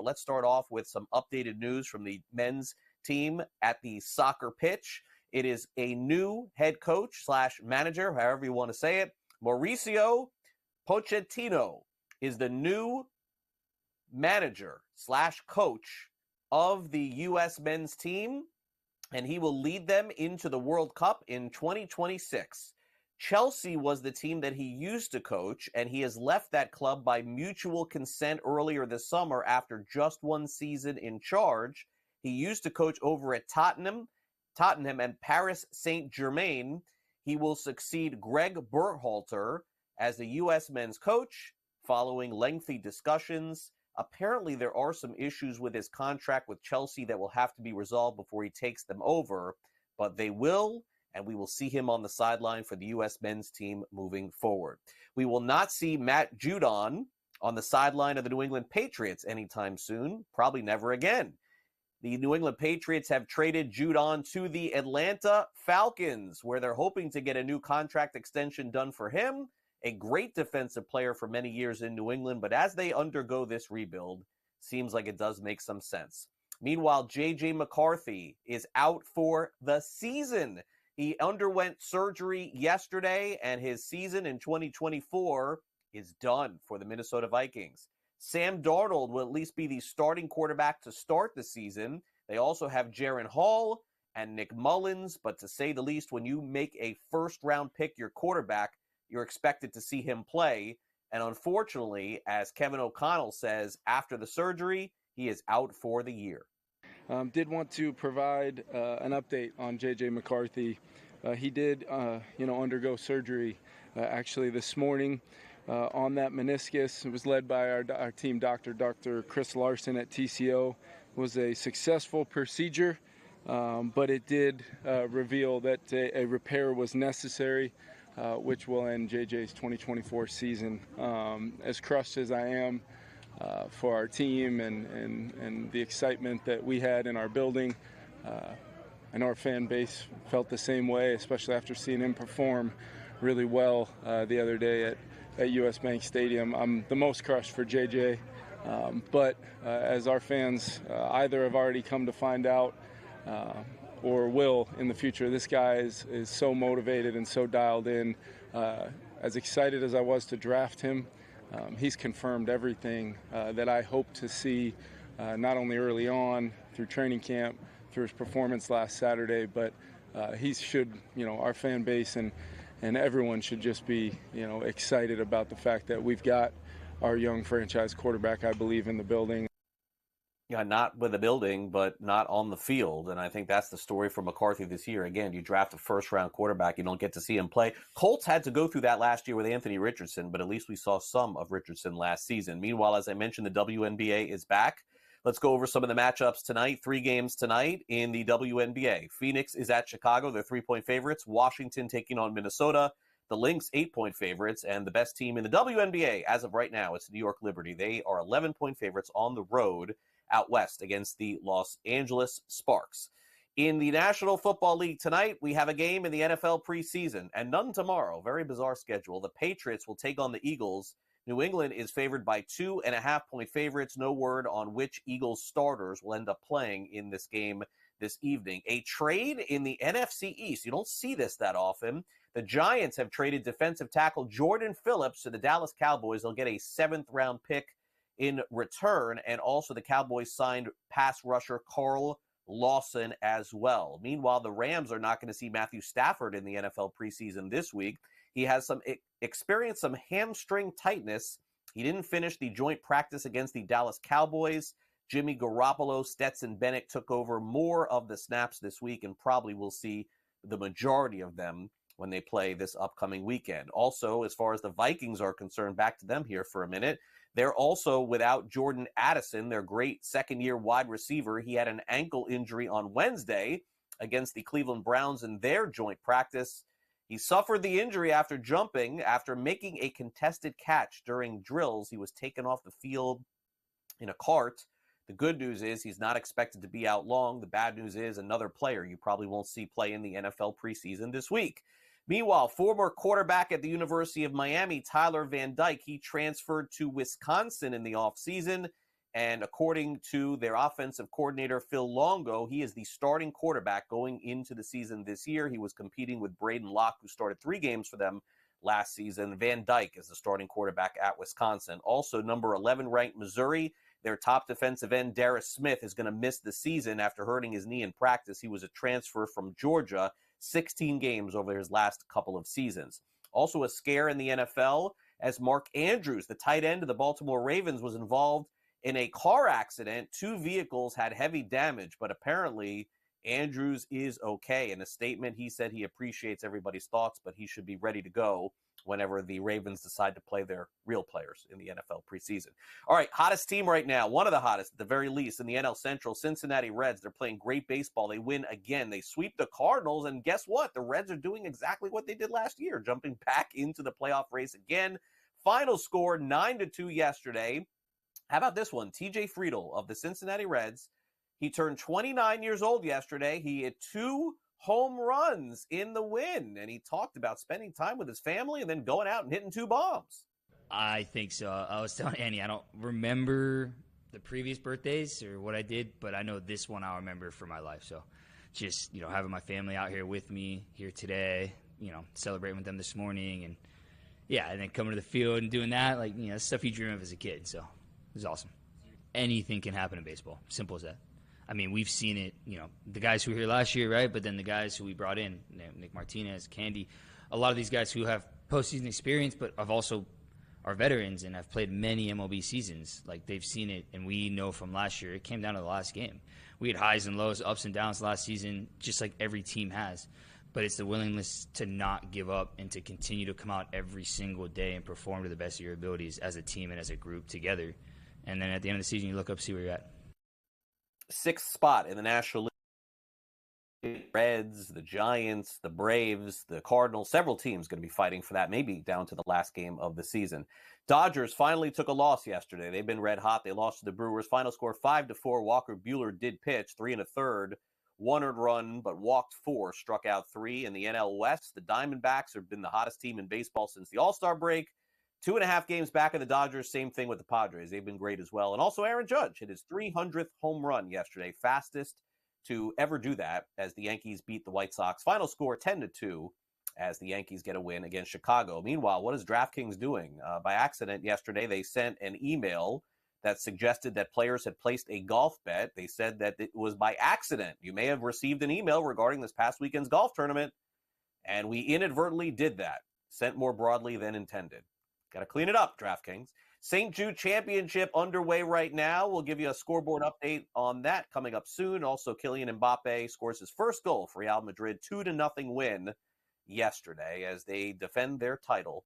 But let's start off with some updated news from the men's team at the soccer pitch. It is a new head coach / manager, however you want to say it. Mauricio Pochettino is the new manager / coach of the U.S. men's team, and he will lead them into the World Cup in 2026. Chelsea was the team that he used to coach, and he has left that club by mutual consent earlier this summer after just one season in charge. He used to coach over at Tottenham and Paris Saint-Germain. He will succeed Greg Berhalter as the U.S. men's coach following lengthy discussions. Apparently, there are some issues with his contract with Chelsea that will have to be resolved before he takes them over, but they will, and we will see him on the sideline for the U.S. men's team moving forward. We will not see Matt Judon on the sideline of the New England Patriots anytime soon, probably never again. The New England Patriots have traded Judon to the Atlanta Falcons, where they're hoping to get a new contract extension done for him. A great defensive player for many years in New England, but as they undergo this rebuild, seems like it does make some sense. Meanwhile, J.J. McCarthy is out for the season. He underwent surgery yesterday, and his season in 2024 is done for the Minnesota Vikings. Sam Darnold will at least be the starting quarterback to start the season. They also have Jaren Hall and Nick Mullins, but to say the least, when you make a first-round pick your quarterback, you're expected to see him play. And unfortunately, as Kevin O'Connell says, after the surgery, he is out for the year. Did want to provide an update on J.J. McCarthy. He did, undergo surgery actually this morning on that meniscus. It was led by our team doctor, Dr. Chris Larson at TCO. It was a successful procedure, but it did reveal that a repair was necessary, which will end JJ's 2024 season. As crushed as I am for our team and the excitement that we had in our building, I know our fan base felt the same way, especially after seeing him perform really well the other day at US Bank Stadium. I'm the most crushed for JJ, but as our fans either have already come to find out or will in the future, this guy is so motivated and so dialed in. As excited as I was to draft him, he's confirmed everything that I hope to see, not only early on through training camp, through his performance last Saturday, but our fan base and everyone should just be, excited about the fact that we've got our young franchise quarterback, I believe, in the building. Yeah, not with the building, but not on the field. And I think that's the story for McCarthy this year. Again, you draft a first-round quarterback, you don't get to see him play. Colts had to go through that last year with Anthony Richardson, but at least we saw some of Richardson last season. Meanwhile, as I mentioned, the WNBA is back. Let's go over some of the matchups tonight. 3 games tonight in the WNBA. Phoenix is at Chicago. They're 3-point favorites. Washington taking on Minnesota. The Lynx, 8-point favorites. And the best team in the WNBA as of right now, it's New York Liberty. They are 11-point favorites on the road out west against the Los Angeles Sparks. In the National Football League tonight, we have a game in the NFL preseason and none tomorrow. Very bizarre schedule. The Patriots will take on the Eagles. New England is favored by 2.5-point favorites. No word on which Eagles starters will end up playing in this game this evening. A trade in the NFC East. You don't see this that often. The Giants have traded defensive tackle Jordan Phillips to the Dallas Cowboys. They'll get a 7th-round pick in return, and also the Cowboys signed pass rusher Carl Lawson as well. Meanwhile, the Rams are not going to see Matthew Stafford in the NFL preseason this week. He has experienced some hamstring tightness. He didn't finish the joint practice against the Dallas Cowboys. Jimmy Garoppolo, Stetson Bennett took over more of the snaps this week and probably will see the majority of them when they play this upcoming weekend. Also, as far as the Vikings are concerned, back to them here for a minute, they're also without Jordan Addison, their great second-year wide receiver. He had an ankle injury on Wednesday against the Cleveland Browns in their joint practice. He suffered the injury after making a contested catch during drills. He was taken off the field in a cart. The good news is he's not expected to be out long. The bad news is another player you probably won't see play in the NFL preseason this week. Meanwhile, former quarterback at the University of Miami, Tyler Van Dyke, he transferred to Wisconsin in the offseason. And according to their offensive coordinator, Phil Longo, he is the starting quarterback going into the season this year. He was competing with Braden Locke, who started 3 games for them last season. Van Dyke is the starting quarterback at Wisconsin. Also, number 11 ranked Missouri. Their top defensive end, Darius Smith, is going to miss the season after hurting his knee in practice. He was a transfer from Georgia, 16 games over his last couple of seasons. Also a scare in the NFL as Mark Andrews, the tight end of the Baltimore Ravens, was involved in a car accident. 2 vehicles had heavy damage, but apparently Andrews is okay. In a statement, he said he appreciates everybody's thoughts, but he should be ready to go whenever the Ravens decide to play their real players in the NFL preseason. All right, hottest team right now, one of the hottest at the very least in the NL Central, Cincinnati Reds. They're playing great baseball. They win again. They sweep the Cardinals, and guess what? The Reds are doing exactly what they did last year, jumping back into the playoff race again. Final score, 9-2 yesterday. How about this one? TJ Friedl of the Cincinnati Reds. He turned 29 years old yesterday. He hit 2 home runs in the win, and he talked about spending time with his family and then going out and hitting 2 bombs. I think so. I was telling Annie, I don't remember the previous birthdays or what I did, but I know this one I'll remember for my life. So just, having my family out here with me here today, celebrating with them this morning, and and then coming to the field and doing that, stuff you dream of as a kid. So it was awesome. Anything can happen in baseball. Simple as that. I mean, we've seen it, the guys who were here last year, right? But then the guys who we brought in, Nick Martinez, Candy, a lot of these guys who have postseason experience, but have also are veterans and have played many MLB seasons. Like, they've seen it, and we know from last year, it came down to the last game. We had highs and lows, ups and downs last season, just like every team has. But it's the willingness to not give up and to continue to come out every single day and perform to the best of your abilities as a team and as a group together. And then at the end of the season, you look up, see where you're at. 6th spot in the National League. Reds, the Giants, the Braves, the Cardinals, several teams going to be fighting for that, maybe down to the last game of the season. Dodgers finally took a loss yesterday. They've been red hot. They lost to the Brewers. Final score 5-4. Walker Buehler did pitch 3 1/3, 1 earned run, but walked 4, struck out 3. In the NL West, the Diamondbacks have been the hottest team in baseball since the All-Star break. 2.5 games back of the Dodgers. Same thing with the Padres. They've been great as well. And also Aaron Judge hit his 300th home run yesterday. Fastest to ever do that as the Yankees beat the White Sox. Final score 10-2 as the Yankees get a win against Chicago. Meanwhile, what is DraftKings doing? By accident yesterday, they sent an email that suggested that players had placed a golf bet. They said that it was by accident. You may have received an email regarding this past weekend's golf tournament, and we inadvertently did that. Sent more broadly than intended. Got to clean it up, DraftKings. St. Jude Championship underway right now. We'll give you a scoreboard update on that coming up soon. Also, Killian Mbappe scores his first goal for Real Madrid, 2-0 win yesterday as they defend their title.